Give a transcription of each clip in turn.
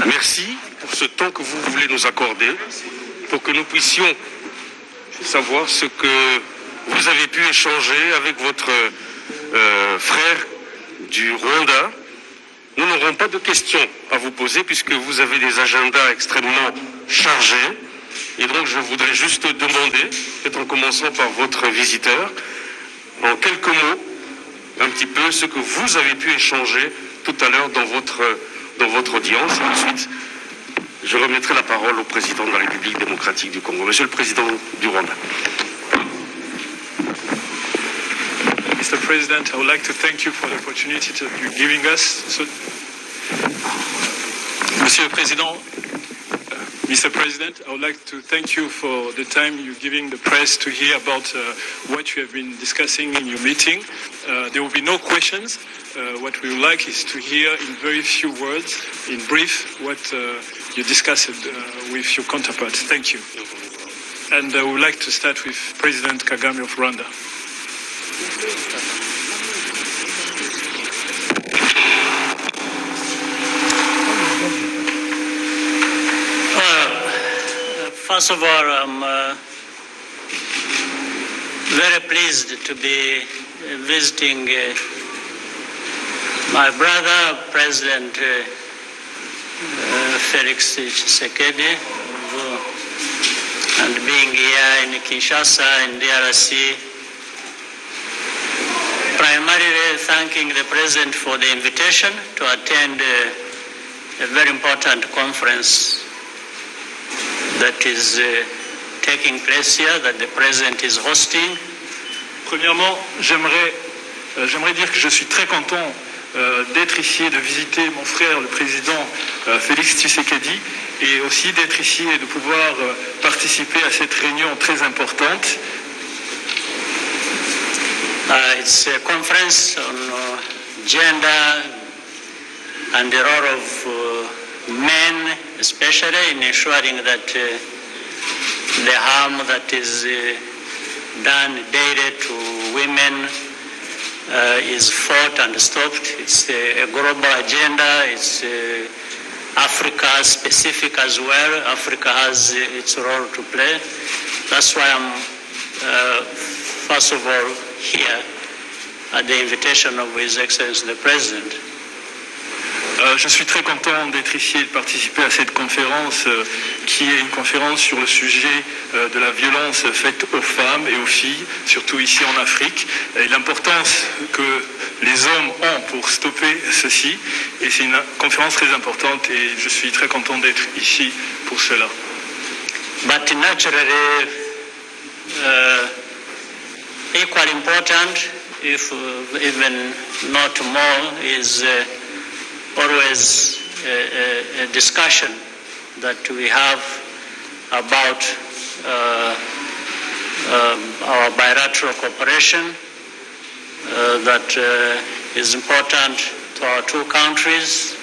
Merci pour ce temps que vous voulez nous accorder pour que nous puissions savoir ce que vous avez pu échanger avec votre frère du Rwanda. Nous n'aurons pas de questions à vous poser puisque vous avez des agendas extrêmement chargés. Et donc je voudrais juste demander, peut-être en commençant par votre visiteur, en quelques mots, un petit peu ce que vous avez pu échanger tout à l'heure dans votre audience. Et ensuite, je remettrai la parole au président de la République démocratique du Congo. Monsieur le président du Rwanda. Mr. President, I would like to thank you for the opportunity that you're giving us. Monsieur le Président, Mr. President, I would like to thank you for the time you're giving the press to hear about what you have been discussing in your meeting. There will be no questions. What we would like is to hear in very few words, in brief, what you discussed with your counterpart. Thank you. And I would like to start with President Kagame of Rwanda. First of all, I'm very pleased to be visiting my brother, President Felix Tshisekedi, and being here in Kinshasa, in DRC, primarily thanking the President for the invitation to attend a very important conference that is taking place here, that the President is hosting. Premièrement, j'aimerais dire que je suis très content d'être ici et de visiter mon frère, le président Félix Tshisekedi, et aussi d'être ici et de pouvoir participer à cette réunion très importante. It's a conference on gender and the role of men, especially in ensuring that the harm that is done daily to women is fought and stopped. It's a global agenda. It's Africa specific as well. Africa has its role to play. That's why I'm first of all here at the invitation of His Excellency the President. Je suis très content d'être ici et de participer à cette conférence qui est une conférence sur le sujet de la violence faite aux femmes et aux filles, surtout ici en Afrique, et l'importance que les hommes ont pour stopper ceci. Et c'est une conférence très importante et je suis très content d'être ici pour cela. But naturally, equally important, if even not more, is always a discussion that we have about our bilateral cooperation that is important to our two countries,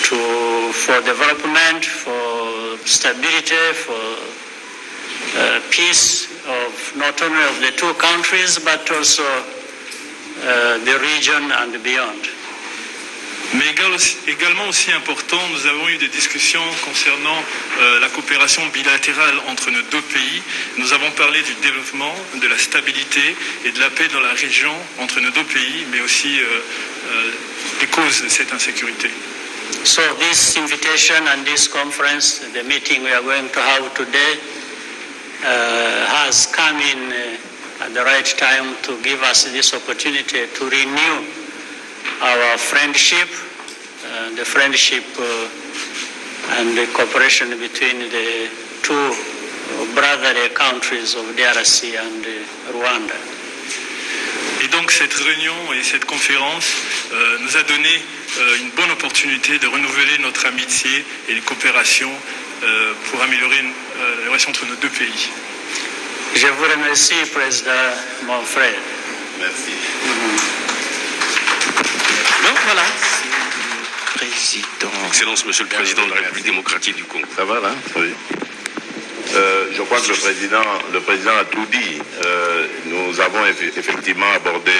for development, for stability, for peace of not only of the two countries but also the region and beyond. Mais également aussi important, nous avons eu des discussions concernant la coopération bilatérale entre nos deux pays. Nous avon parlé du développement, de la stabilité et de la paix dans la région entre nos deux pays, mais aussi des causes de cette insécurité. So this invitation and this conference, the meeting we are going to have today, has come in at the right time to give us this opportunity to renew our friendship, the friendship and the cooperation between the two brotherly countries of DRC and Rwanda. Et donc cette réunion et cette conférence nous a donné une bonne opportunité de renouveler notre amitié et de coopération pour améliorer la relation entre nos deux pays. Je vous remercie, Président, mon frère. Merci. Donc voilà. Président. Excellence, Monsieur le Président de la République démocratique du Congo. Ça va là? Oui. Je crois que le président a tout dit. Nous avons effectivement abordé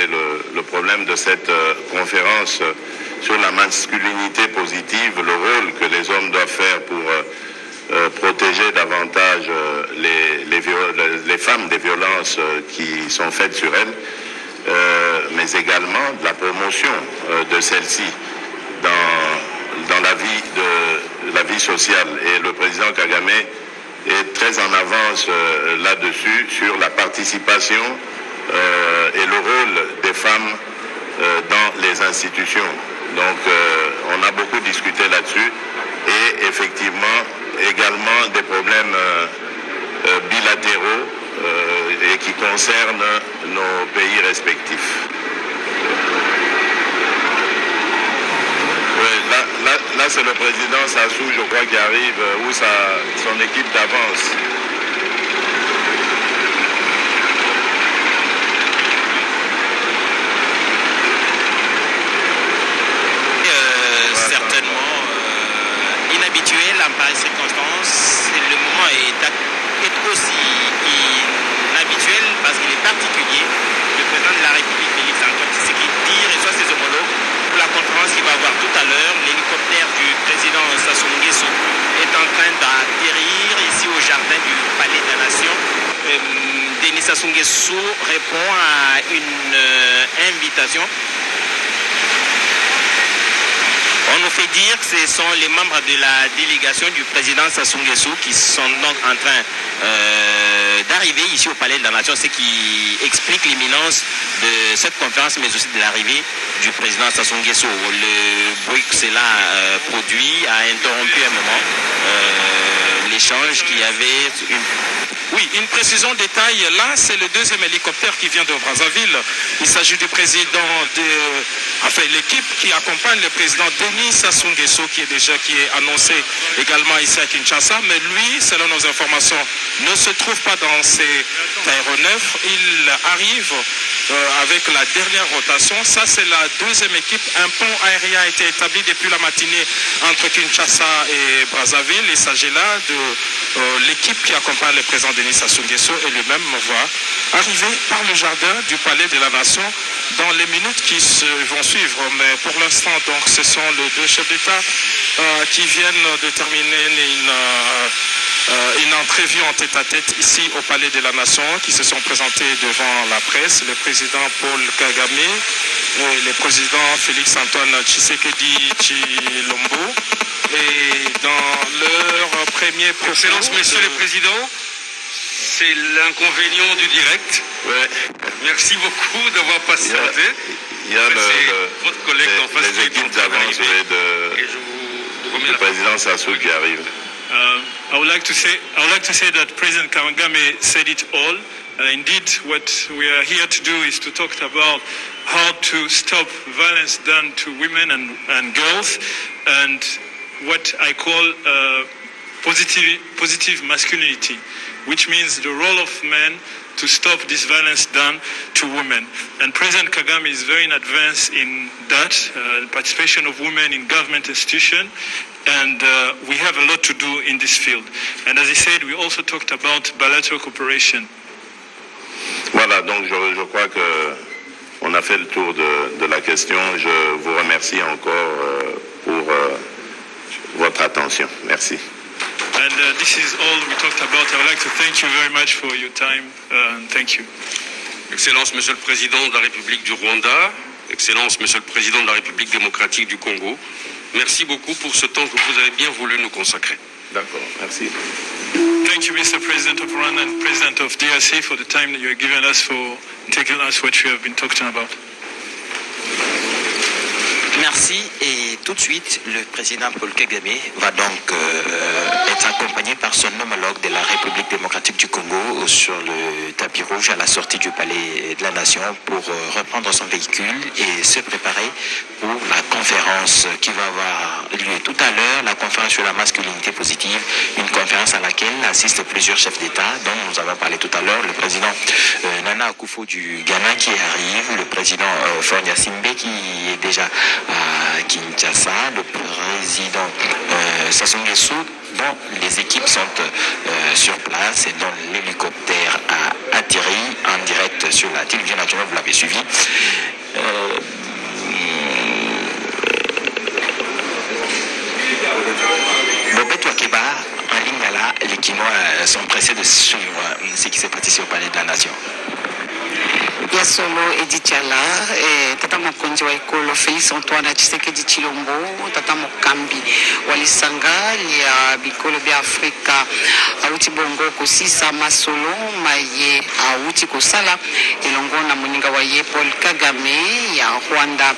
le problème de cette conférence sur la masculinité positive, le rôle que les violences qui sont faites sur elles, mais également de la promotion de celles-ci dans la vie sociale. Et le président Kagame est très en avance là-dessus, sur la participation et le rôle des femmes dans les institutions. Donc on a beaucoup discuté là-dessus et effectivement également des problèmes bilatéraux et qui concernent nos pays respectifs. Là c'est le président Sassou, je crois, qui arrive, ou son équipe d'avance. Certainement inhabituel en pareille circonstance. Le moment est aussi inhabituel parce qu'il est particulier. Le président de la République, Félix Antoine Tshisekedi, reçoit ses homologues pour la conférence qu'il va avoir tout à l'heure. L'hélicoptère du président Sassou Nguesso est en train d'atterrir ici au jardin du Palais de la Nation. Denis Sassou Nguesso répond à une invitation. On nous fait dire que ce sont les membres de la délégation du président Sassou Nguesso qui sont donc en train d'arriver ici au Palais de la Nation, ce qui explique l'imminence de cette conférence, mais aussi de l'arrivée du président Sassou Nguesso. Le bruit que cela produit a interrompu un moment l'échange qui avait Oui, une précision détail, là c'est le deuxième hélicoptère qui vient de Brazzaville. Il s'agit du président l'équipe qui accompagne le président Denis Sassou Nguesso qui est annoncé également ici à Kinshasa, mais lui, selon nos informations, ne se trouve pas dans cet aéronef. Il arrive avec la dernière rotation. Ça c'est la deuxième équipe. Un pont aérien a été établi depuis la matinée entre Kinshasa et Brazzaville. Il s'agit là de l'équipe qui accompagne le président Denis Sassou Nguesso et lui-même va arriver par le jardin du Palais de la Nation dans les minutes qui vont suivre. Mais pour l'instant, donc, ce sont les deux chefs d'État qui viennent de terminer une entrevue en tête-à-tête ici au Palais de la Nation, qui se sont présentés devant la presse, le président Paul Kagame et le président Félix Antoine Tshisekedi Tshilombo. Et dans leur premier propos... Excellence, Monsieur le Président, c'est l'inconvénient du direct. Ouais. Merci beaucoup d'avoir patienté. Il y a votre collègue en face les équipes d'avance et je vous remets le la parole. président Sassou qui arrive. I would like to say that President Kagame said it all. Indeed, what we are here to do is to talk about how to stop violence done to women and girls, and what I call positive masculinity, which means the role of men to stop this violence done to women. And President Kagame is very in advance in that, participation of women in government institutions, and we have a lot to do in this field. And as he said, we also talked about bilateral cooperation. Voilà, donc je crois que on a fait le tour de la question. Je vous remercie encore pour votre attention. Merci. And this is all we talked about. I would like to thank you very much for your time. Thank you. Excellence, Monsieur le Président de la République du Rwanda, Excellence, Monsieur le Président de la République démocratique du Congo, merci beaucoup pour ce temps que vous avez bien voulu nous consacrer. D'accord, merci. Thank you, Mr. President of Rwanda and President of DRC, for the time that you have given us for taking us what you have been talking about. Merci, et tout de suite, le président Paul Kagame va donc être accompagné par son homologue de la République démocratique du Congo sur le tapis rouge à la sortie du Palais de la Nation pour reprendre son véhicule et se préparer pour la conférence qui va avoir lieu tout à l'heure, la conférence sur la masculinité positive, une conférence à laquelle assistent plusieurs chefs d'État dont nous avons parlé tout à l'heure, le président Nana Akufo du Ghana qui arrive, le président Faure Gnassingbé qui est déjà à Kinshasa, le président Sassou Nguesso, dont les équipes sont sur place et dont l'hélicoptère a atterri en direct sur la télévision nationale, vous l'avez suivi. Bobet Wakeba, en Lingala, les Quinois sont pressés de suivre ce qui s'est passé ici au Palais de la Nation. Ya solo Edichala, tata mokonzi wa ekolo Félix Antoine Tshisekedi Tshilombo, tata mokambi walisanga ya bikolo bya Afrika auti bongo kosisa masolo maye auti kosala elongo na moninga wa ye Paul Kagame ya Rwanda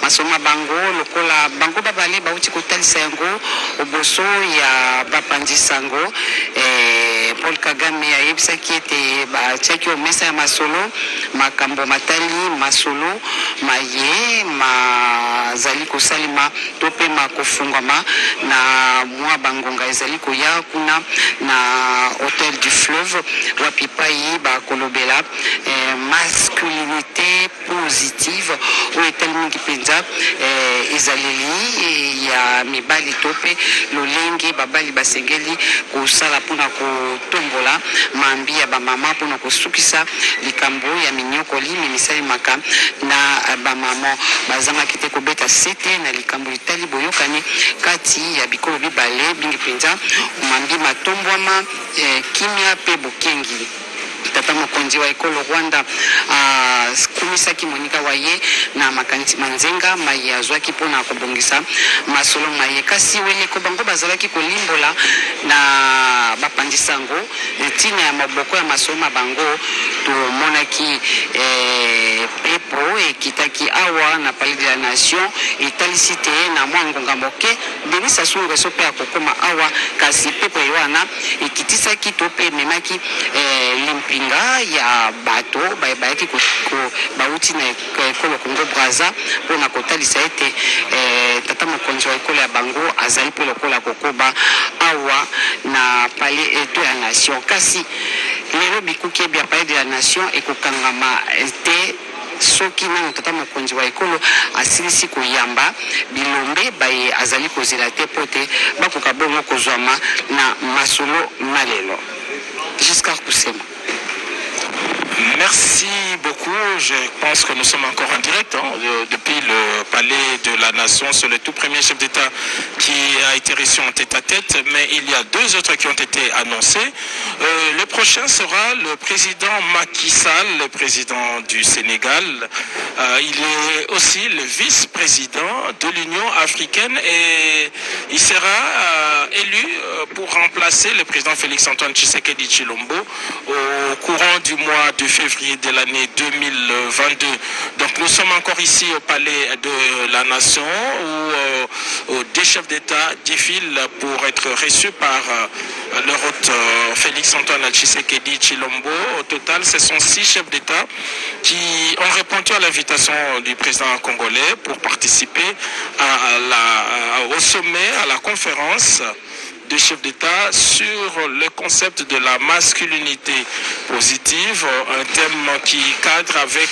masoma bango lokola bango babale bauti kotalisa yango oboso ya bapandisango Paul Kagame ayebisaki ete batiaki omesa ya masolo makambo matali masolo maye mazali kosalima to pe makofungama na mwa bangonga ezali koya kuna na Hôtel du Fleuve wapi pai bakolobela masculinité positive o etali mingi penza ezaleli ya mibali to pe lolenge babali basengeli kosala mpona kotombola mambi ya bamama mpona kosukisa likambo ya minyokoli mimisalimaka na bamama bazangaki te kobeta sete na likambo litali boyokani kati ya bikolo bibale bingi mpenza mambi matombwama kimia pe bokengi tata mokonzi wa ekolo Rwanda kumisaki monika waye na makanisi manzenga maye azwaki mpona kobongisa masolo maye kasi weleko bango bazalaki kolimbola na bapandisango ntina ya maboko ya masolo bango tomonaki pepo ekitaki awa na Palais de la Nation etalisi te na mwa ngonga moke Denis Sassou Nguesso mpe akokoma awa kasi pepo wana ekitisaki to mpe ememaki limpinga ya bato bayaki bauti na ekolo Congo Brazza mpona kotalisa ete tata mokonzi wa ekolo ya bango azali mpe lokola kokoba awa na Palais de la Nation kasi lelo bikuki bya Palais de la Nation ekokangama te soki nano tata mokonzi wa ekolo asilisi koyamba bilombe baye azali kozela te po te bakoka bongo kozwama na masolo malelo. Giscard Kusema. Merci beaucoup. Je pense que nous sommes encore en direct depuis le Palais de la Nation. C'est le tout premier chef d'État qui a été reçu en tête-à-tête, mais il y a deux autres qui ont été annoncés. Le prochain sera le président Macky Sall, le président du Sénégal. Il est aussi le vice-président de l'Union africaine et il sera élu pour remplacer le président Félix Antoine Tshisekedi Tshilombo au courant du mois de février de l'année 2022. Donc nous sommes encore ici au Palais de la Nation où des chefs d'État défilent pour être reçus par leur hôte Félix Antoine Tshisekedi Tshilombo. Au total, ce sont 6 chefs d'État qui ont répondu à l'invitation du président congolais pour participer au sommet, à la conférence des chefs d'État sur le concept de la masculinité positive, un thème qui cadre avec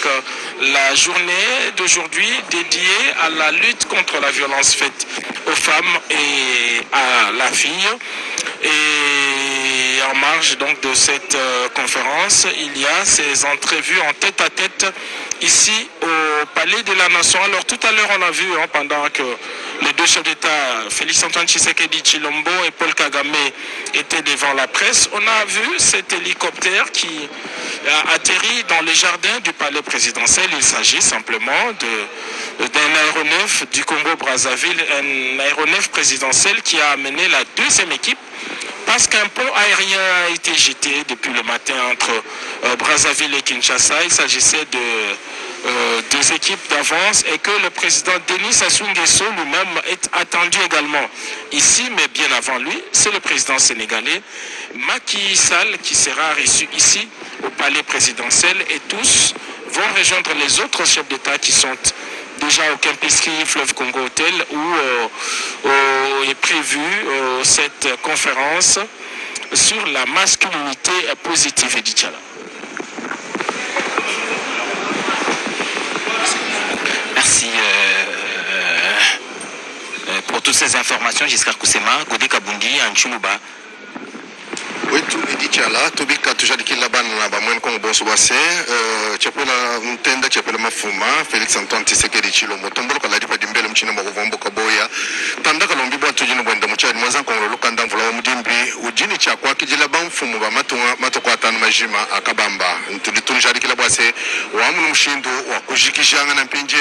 la journée d'aujourd'hui dédiée à la lutte contre la violence faite aux femmes et à la fille. Et en marge donc de cette conférence, il y a ces entrevues en tête-à-tête ici au Palais de la Nation. Alors tout à l'heure on a vu pendant que les deux chefs d'État, Félix Antoine Tshisekedi Tshilombo et Paul Kagame, étaient devant la presse, on a vu cet hélicoptère qui a atterri dans les jardins du palais présidentiel. Il s'agit simplement d'un aéronef du Congo-Brazzaville, un aéronef présidentiel qui a amené la deuxième équipe parce qu'un pont aérien a été jeté depuis le matin entre Brazzaville et Kinshasa. Il s'agissait de deux équipes d'avance et que le président Denis Sassou Nguesso lui-même est attendu également ici, mais bien avant lui, c'est le président sénégalais Macky Sall qui sera reçu ici au palais présidentiel et tous vont rejoindre les autres chefs d'État qui sont déjà au Kempinski Fleuve Congo Hotel où est prévue cette conférence sur la masculinité positive et d'Itchala. Merci pour toutes ces informations, Giscard Kusema, Godé Kabundi, Anchuluba. Wetu Edichala tobika tujadikila bana na bamwene kongo bonso base chapela mtenda chapela mafuma Felix Antoine Tshisekedi Tshilombo tombolo kala dipa dimbele mchina mwa kuvombo kaboya tandaka lombi bwa tujino bwenda mchadi mwanza kongo lokanda mvula wa mudimbi jini cha kwa kijila ba mfumu ba matoko atanu majima akabamba ntuli tunjarikila bwase wa mu mushindo wa kujikishanga na mpinje